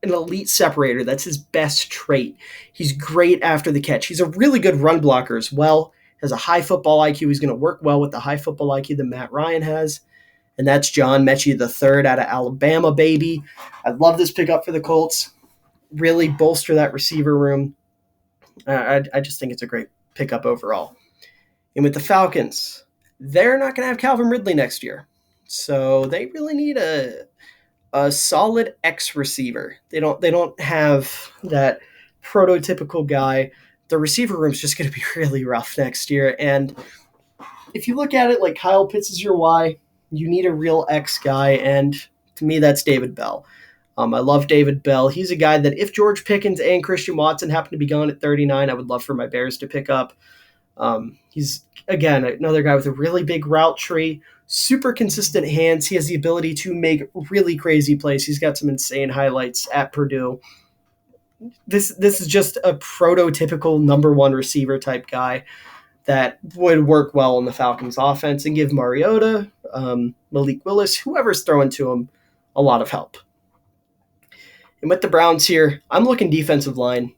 an elite separator. That's his best trait. He's great after the catch. He's a really good run blocker as well. Has a high football IQ. He's going to work well with the high football IQ that Matt Ryan has. And that's John Mechie III out of Alabama, baby. I love this pickup for the Colts. Really bolster that receiver room. I just think it's a great pickup overall. And with the Falcons, they're not going to have Calvin Ridley next year. So they really need a solid X receiver. They don't have that prototypical guy. The receiver room's just going to be really rough next year. And if you look at it like Kyle Pitts is your Y, you need a real X guy. And to me, that's David Bell. I love David Bell. He's a guy that if George Pickens and Christian Watson happen to be gone at 39, I would love for my Bears to pick up. He's, again, another guy with a really big route tree, super consistent hands. He has the ability to make really crazy plays. He's got some insane highlights at Purdue. This is just a prototypical number one receiver type guy that would work well in the Falcons offense and give Mariota, Malik Willis, whoever's throwing to him, a lot of help. And with the Browns here, I'm looking defensive line.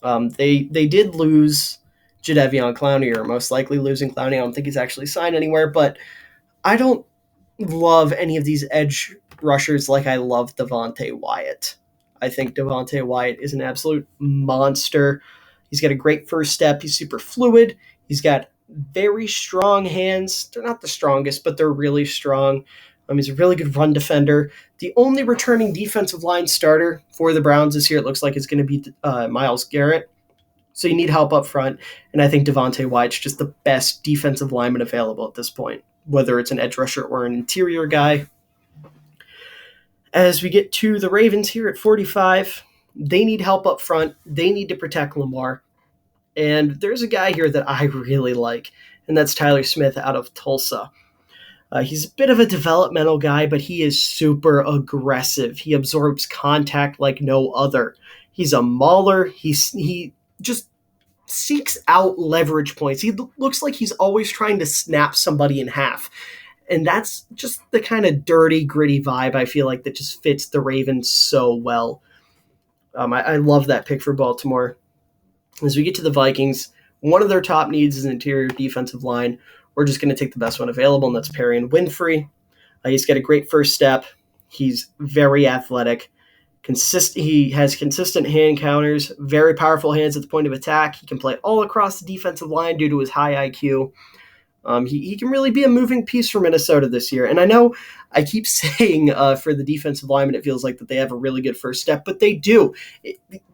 They did lose Jadeveon Clowney, or most likely losing Clowney. I don't think he's actually signed anywhere, but I don't love any of these edge rushers like I love Devontae Wyatt. I think Devontae Wyatt is an absolute monster. He's got a great first step. He's super fluid. He's got very strong hands. They're not the strongest, but they're really strong. He's a really good run defender. The only returning defensive line starter for the Browns this year, it looks like, is going to be Myles Garrett. So you need help up front, and I think Devontae Wyatt's just the best defensive lineman available at this point, whether it's an edge rusher or an interior guy. As we get to the Ravens here at 45, they need help up front. They need to protect Lamar. And there's a guy here that I really like, and that's Tyler Smith out of Tulsa. He's a bit of a developmental guy, but he is super aggressive. He absorbs contact like no other. He's a mauler. He just seeks out leverage points. He looks like he's always trying to snap somebody in half. And that's just the kind of dirty, gritty vibe I feel like that just fits the Ravens so well. I love that pick for Baltimore. As we get to the Vikings, one of their top needs is an interior defensive line. we're just going to take the best one available, and that's Perrion Winfrey. He's got a great first step. He's very athletic. He has consistent hand counters, very powerful hands at the point of attack. He can play all across the defensive line due to his high IQ. He can really be a moving piece for Minnesota this year. And I know I keep saying for the defensive linemen, it feels like that they have a really good first step, but they do.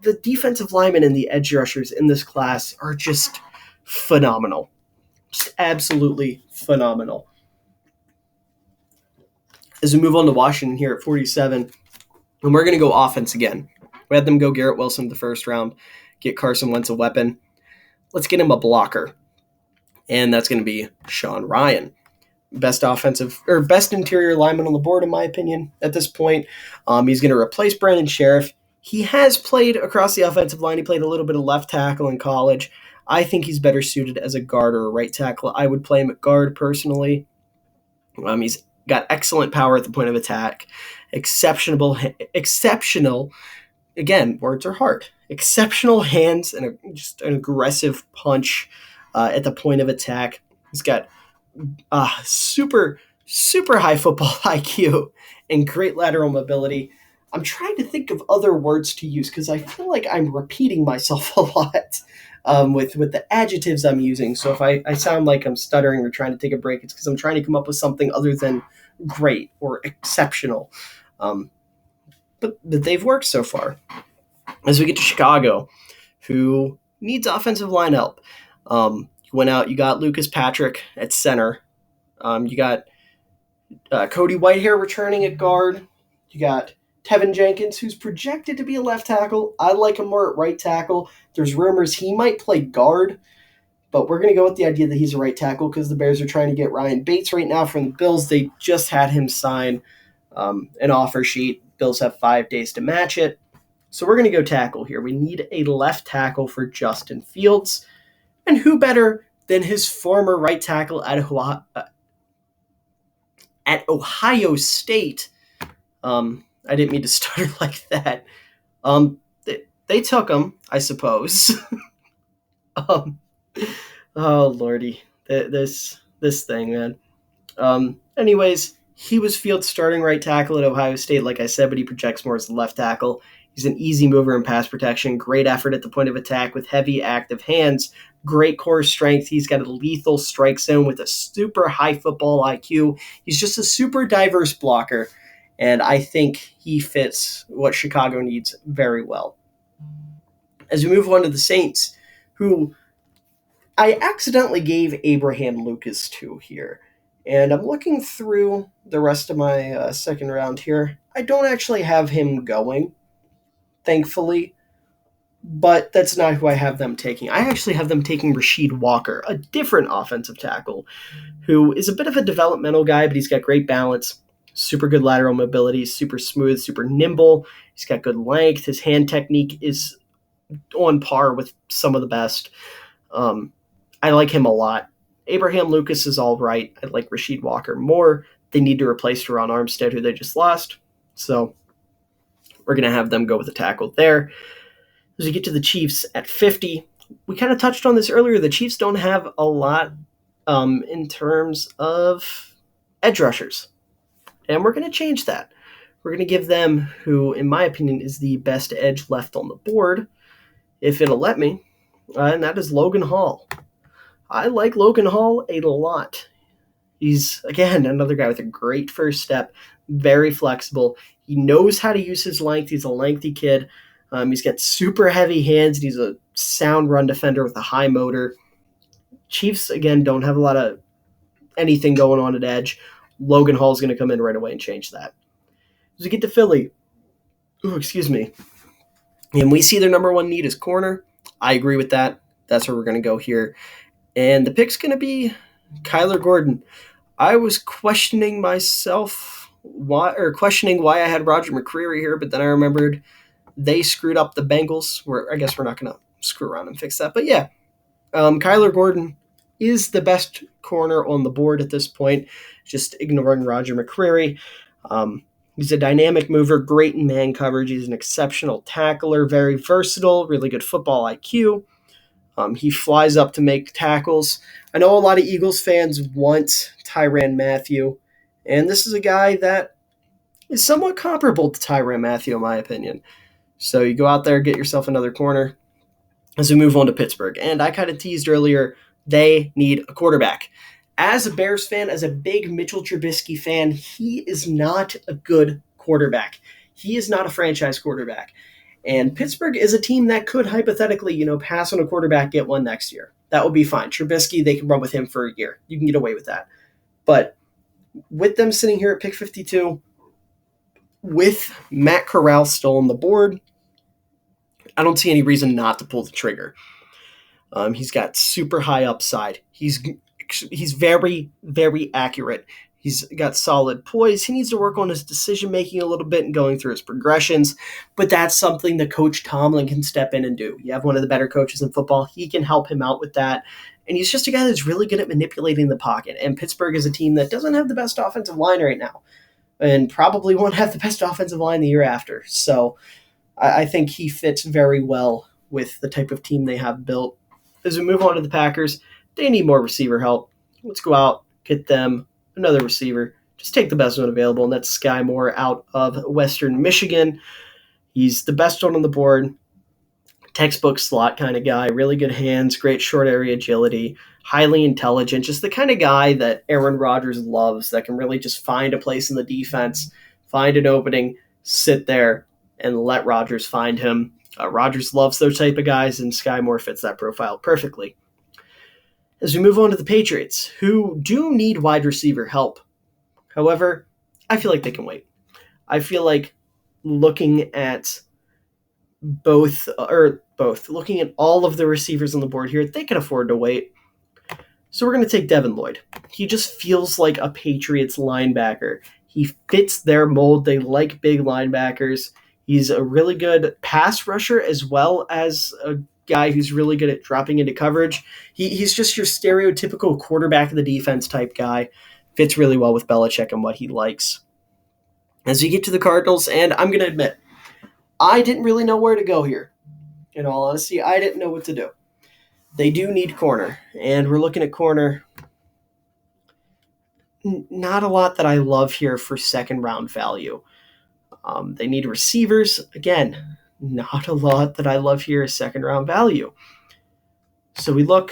The defensive linemen and the edge rushers in this class are just phenomenal. Just absolutely phenomenal. As we move on to Washington here at 47, and we're going to go offense again. We had them go Garrett Wilson the first round, get Carson Wentz a weapon. Let's get him a blocker. And that's going to be Sean Ryan. Best interior lineman on the board, in my opinion, at this point. He's going to replace Brandon Sheriff. He has played across the offensive line. He played a little bit of left tackle in college. I think he's better suited as a guard or a right tackle. I would play him at guard personally. He's got excellent power at the point of attack. Exceptional, again, words are hard. Exceptional hands and just an aggressive punch at the point of attack. He's got super high football IQ and great lateral mobility. I'm trying to think of other words to use because I feel like I'm repeating myself a lot with the adjectives I'm using. So if I sound like I'm stuttering or trying to take a break, it's because I'm trying to come up with something other than great or exceptional. But they've worked so far. As we get to Chicago, who needs offensive line help. You went out, you got Lucas Patrick at center. You got Cody Whitehair returning at guard. You got Tevin Jenkins, who's projected to be a left tackle. I like him more at right tackle. There's rumors he might play guard, but we're going to go with the idea that he's a right tackle because the Bears are trying to get Ryan Bates right now from the Bills. They just had him sign an offer sheet. Bills have 5 days to match it. So we're going to go tackle here. We need a left tackle for Justin Fields. And who better than his former right tackle at Ohio State? I didn't mean to stutter like that. They took him, I suppose. Oh, Lordy. This thing, man. Anyways, he was Fields' starting right tackle at Ohio State, like I said, but he projects more as the left tackle. He's an easy mover in pass protection, great effort at the point of attack with heavy active hands, great core strength. He's got a lethal strike zone with a super high football IQ. He's just a super diverse blocker, and I think he fits what Chicago needs very well. As we move on to the Saints, who I accidentally gave Abraham Lucas to here, and I'm looking through the rest of my second round here. I don't actually have him going, thankfully, but that's not who I have them taking. I actually have them taking Rasheed Walker, a different offensive tackle, who is a bit of a developmental guy, but he's got great balance, super good lateral mobility, super smooth, super nimble. He's got good length. His hand technique is on par with some of the best. I like him a lot. Abraham Lucas is all right. I like Rasheed Walker more. They need to replace Teron Armstead, who they just lost. So we're going to have them go with a tackle there. As we get to the Chiefs at 50, we kind of touched on this earlier. The Chiefs don't have a lot in terms of edge rushers. And we're going to change that. We're going to give them who, in my opinion, is the best edge left on the board, if it'll let me, and that is Logan Hall. I like Logan Hall a lot. He's, again, another guy with a great first step, very flexible. He knows how to use his length. He's a lengthy kid. He's got super heavy hands. He's a sound run defender with a high motor. Chiefs, again, don't have a lot of anything going on at edge. Logan Hall's going to come in right away and change that. As we get to Philly, and we see their number one need is corner. I agree with that. That's where we're going to go here. And the pick's going to be Kyler Gordon. I was questioning why I had Roger McCreary here, but then I remembered they screwed up the Bengals. I guess we're not going to screw around and fix that. But yeah, Kyler Gordon is the best corner on the board at this point, just ignoring Roger McCreary. He's a dynamic mover, great in man coverage. He's an exceptional tackler, very versatile, really good football IQ. He flies up to make tackles. I know a lot of Eagles fans want Tyrann Mathieu, and this is a guy that is somewhat comparable to Tyrann Mathieu, in my opinion. So you go out there, get yourself another corner as we move on to Pittsburgh. And I kind of teased earlier, they need a quarterback. As a Bears fan, as a big Mitchell Trubisky fan, he is not a good quarterback. He is not a franchise quarterback. And Pittsburgh is a team that could hypothetically, pass on a quarterback, get one next year. That would be fine. Trubisky, they can run with him for a year. You can get away with that. But with them sitting here at pick 52, with Matt Corral still on the board, I don't see any reason not to pull the trigger. He's got super high upside. He's very, very accurate. He's got solid poise. He needs to work on his decision-making a little bit and going through his progressions, but that's something that Coach Tomlin can step in and do. You have one of the better coaches in football. He can help him out with that, and he's just a guy that's really good at manipulating the pocket, and Pittsburgh is a team that doesn't have the best offensive line right now and probably won't have the best offensive line the year after, so I think he fits very well with the type of team they have built. As we move on to the Packers, they need more receiver help. Let's go out, get them another receiver. Just take the best one available, and that's Skye Moore out of Western Michigan. He's the best one on the board. Textbook slot kind of guy, really good hands, great short area agility, highly intelligent, just the kind of guy that Aaron Rodgers loves, that can really just find a place in the defense, find an opening, sit there, and let Rodgers find him. Rodgers loves those type of guys, and Skye Moore fits that profile perfectly. As we move on to the Patriots, who do need wide receiver help. However, I feel like they can wait. I feel like looking at looking at all of the receivers on the board here, they can afford to wait. So we're going to take Devin Lloyd. He just feels like a Patriots linebacker. He fits their mold. They like big linebackers. He's a really good pass rusher as well as a guy who's really good at dropping into coverage. He's just your stereotypical quarterback of the defense type guy. Fits really well with Belichick and what he likes. As you get to the Cardinals, and I'm going to admit, I didn't really know where to go here. In all honesty, I didn't know what to do. They do need corner, and we're looking at corner. Not a lot that I love here for second round value. They need receivers. Again, not a lot that I love here as second round value. So we look,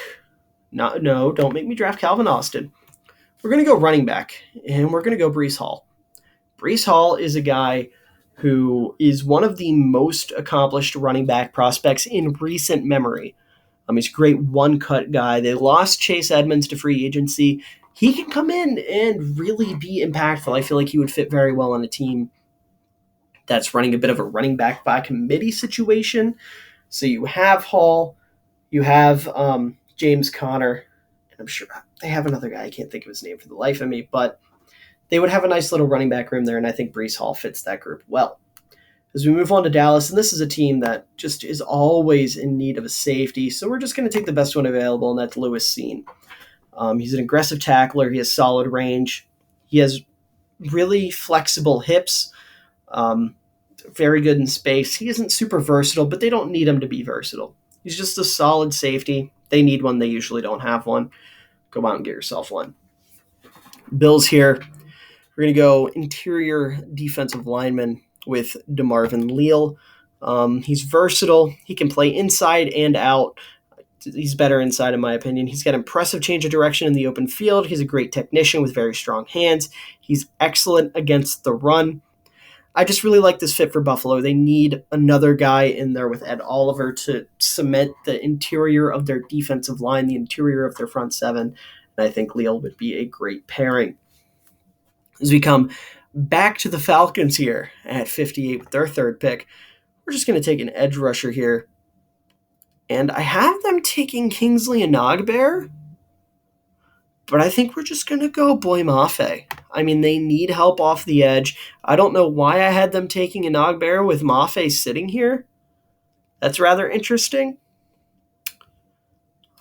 no, don't make me draft Calvin Austin. We're going to go running back, and we're going to go Breece Hall. Breece Hall is a guy who is one of the most accomplished running back prospects in recent memory. He's a great one-cut guy. They lost Chase Edmonds to free agency. He can come in and really be impactful. I feel like he would fit very well on a team that's running a bit of a running back by committee situation. So you have Hall, you have James Conner, and I'm sure they have another guy. I can't think of his name for the life of me, but they would have a nice little running back room there, and I think Breece Hall fits that group well. As we move on to Dallas, and this is a team that just is always in need of a safety, so we're just going to take the best one available, and that's Lewis Seen. He's an aggressive tackler. He has solid range. He has really flexible hips, very good in space. He isn't super versatile, but they don't need him to be versatile. He's just a solid safety. They need one. They usually don't have one. Go out and get yourself one. Bills here. We're going to go interior defensive lineman with DeMarvin Leal. He's versatile. He can play inside and out. He's better inside, in my opinion. He's got impressive change of direction in the open field. He's a great technician with very strong hands. He's excellent against the run. I just really like this fit for Buffalo. They need another guy in there with Ed Oliver to cement the interior of their defensive line, the interior of their front seven, and I think Leal would be a great pairing. As we come back to the Falcons here at 58 with their third pick, we're just going to take an edge rusher here. And I have them taking Kingsley Enagbare, but I think we're just going to go Boy Mafe. I mean, they need help off the edge. I don't know why I had them taking Enagbare with Mafe sitting here. That's rather interesting.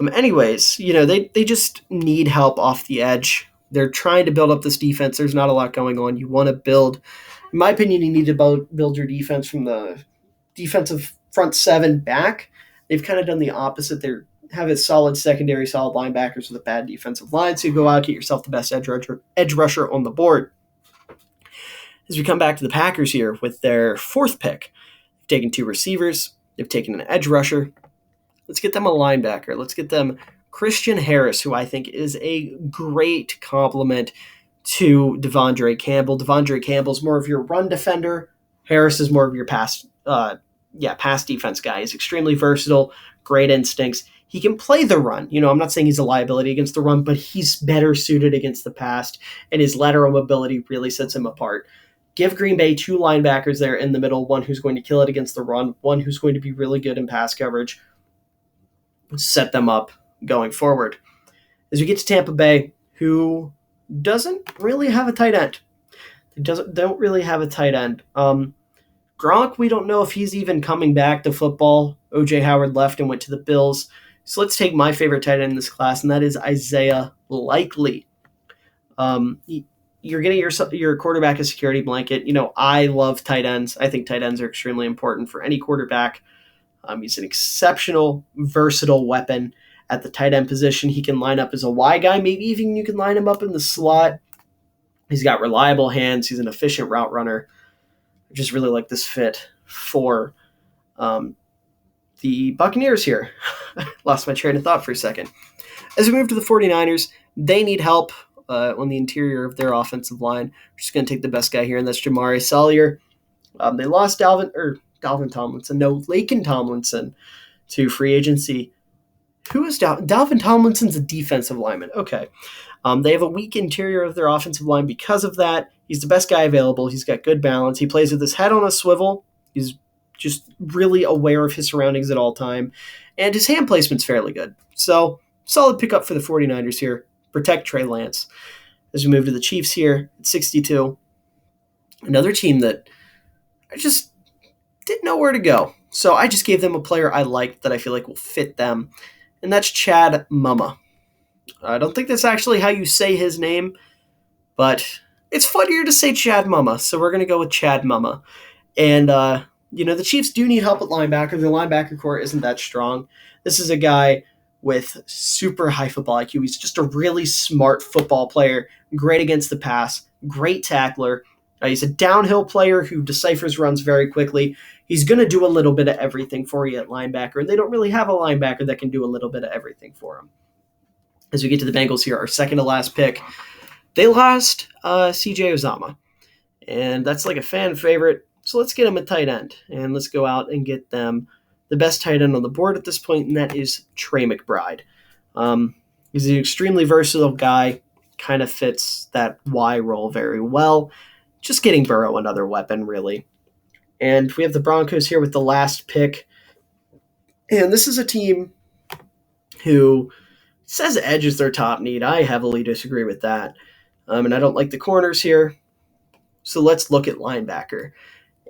Anyways, they just need help off the edge. They're trying to build up this defense. There's not a lot going on. You want to build, in my opinion, you need to build your defense from the defensive front seven back. They've kind of done the opposite. They're have a solid secondary, solid linebackers with a bad defensive line. So you go out, get yourself the best edge rusher on the board. As we come back to the Packers here with their fourth pick, they've taken 2 receivers, they've taken an edge rusher. Let's get them a linebacker. Let's get them Christian Harris, who I think is a great complement to Devondre Campbell. Devondre Campbell's more of your run defender. Harris is more of your pass defense guy. He's extremely versatile, great instincts. He can play the run. I'm not saying he's a liability against the run, but he's better suited against the pass, and his lateral mobility really sets him apart. Give Green Bay 2 linebackers there in the middle, one who's going to kill it against the run, one who's going to be really good in pass coverage. Set them up going forward. As we get to Tampa Bay, who doesn't really have a tight end. They don't really have a tight end. Gronk, we don't know if he's even coming back to football. O.J. Howard left and went to the Bills. So let's take my favorite tight end in this class, and that is Isaiah Likely. You're getting your quarterback a security blanket. I love tight ends. I think tight ends are extremely important for any quarterback. He's an exceptional, versatile weapon at the tight end position. He can line up as a Y guy. Maybe even you can line him up in the slot. He's got reliable hands. He's an efficient route runner. I just really like this fit for the Buccaneers here. Lost my train of thought for a second. As we move to the 49ers, they need help on the interior of their offensive line. We're just going to take the best guy here, and that's Jamari Salyer. They lost Laken Tomlinson to free agency. Who is Dalvin Tomlinson's a defensive lineman? Okay. They have a weak interior of their offensive line because of that. He's the best guy available. He's got good balance. He plays with his head on a swivel. He's just really aware of his surroundings at all time. And his hand placement's fairly good. So, solid pickup for the 49ers here. Protect Trey Lance. As we move to the Chiefs here at 62. Another team that I just didn't know where to go. So I just gave them a player I liked that I feel like will fit them. And that's Chad Muma. I don't think that's actually how you say his name, but it's funnier to say Chad Muma, so we're going to go with Chad Muma. And, the Chiefs do need help at linebacker. Their linebacker core isn't that strong. This is a guy with super high football IQ. He's just a really smart football player, great against the pass, great tackler. He's a downhill player who deciphers runs very quickly. He's going to do a little bit of everything for you at linebacker, and they don't really have a linebacker that can do a little bit of everything for him. As we get to the Bengals here, our second to last pick, they lost C.J. Uzomah, and that's like a fan favorite. So let's get him a tight end, and let's go out and get them the best tight end on the board at this point, and that is Trey McBride. He's an extremely versatile guy, kind of fits that Y role very well. Just getting Burrow another weapon, really. And we have the Broncos here with the last pick. And this is a team who says edge is their top need. I heavily disagree with that. And I don't like the corners here. So let's look at linebacker.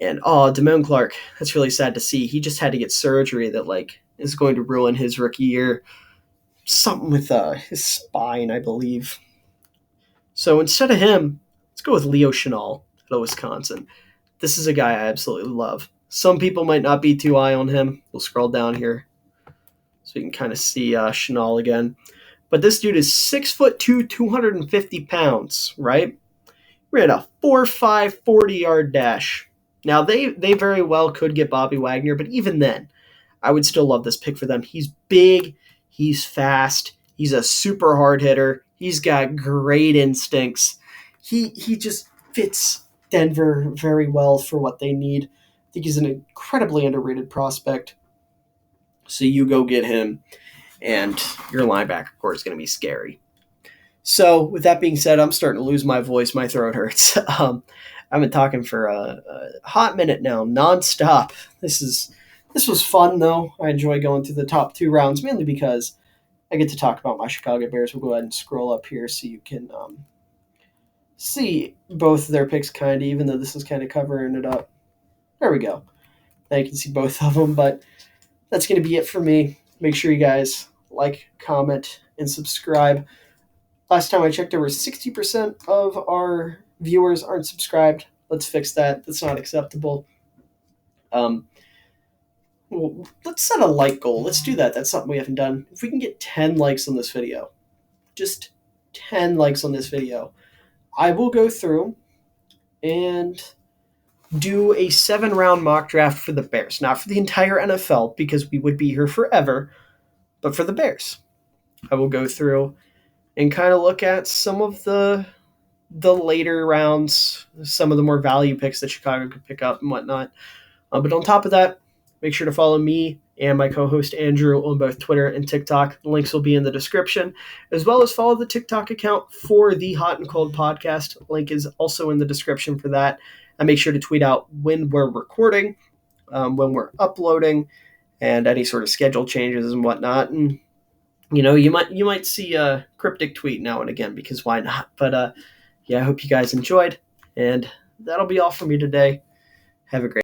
And, Damone Clark, that's really sad to see. He just had to get surgery that, is going to ruin his rookie year. Something with his spine, I believe. So instead of him, let's go with Leo Chanal out of Wisconsin. This is a guy I absolutely love. Some people might not be too high on him. We'll scroll down here so you can kind of see Chanal again. But this dude is 6'2", 250 pounds, right? Ran a 4.5 40-yard dash. Now, they very well could get Bobby Wagner, but even then, I would still love this pick for them. He's big. He's fast. He's a super hard hitter. He's got great instincts. He just fits Denver very well for what they need. I think he's an incredibly underrated prospect. So you go get him, and your linebacker core is going to be scary. So with that being said, I'm starting to lose my voice. My throat hurts. I've been talking for a hot minute now, nonstop. This was fun, though. I enjoy going through the top 2 rounds, mainly because I get to talk about my Chicago Bears. We'll go ahead and scroll up here so you can see both of their picks, kind of, even though this is kind of covering it up. There we go. Now you can see both of them, but that's going to be it for me. Make sure you guys like, comment, and subscribe. Last time I checked, over 60% of our viewers aren't subscribed. Let's fix that. That's not acceptable. Well, let's set a like goal. Let's do that. That's something we haven't done. If we can get 10 likes on this video, just 10 likes on this video, I will go through and do a 7-round mock draft for the Bears. Not for the entire NFL, because we would be here forever, but for the Bears. I will go through and kind of look at some of the later rounds, some of the more value picks that Chicago could pick up and whatnot. But on top of that, make sure to follow me and my co-host Andrew on both Twitter and TikTok. The links will be in the description, as well as follow the TikTok account for the Hot and Cold podcast. Link is also in the description for that. And make sure to tweet out when we're recording, when we're uploading, and any sort of schedule changes and whatnot. And you might see a cryptic tweet now and again, because why not? But yeah, I hope you guys enjoyed, and that'll be all from me today. Have a great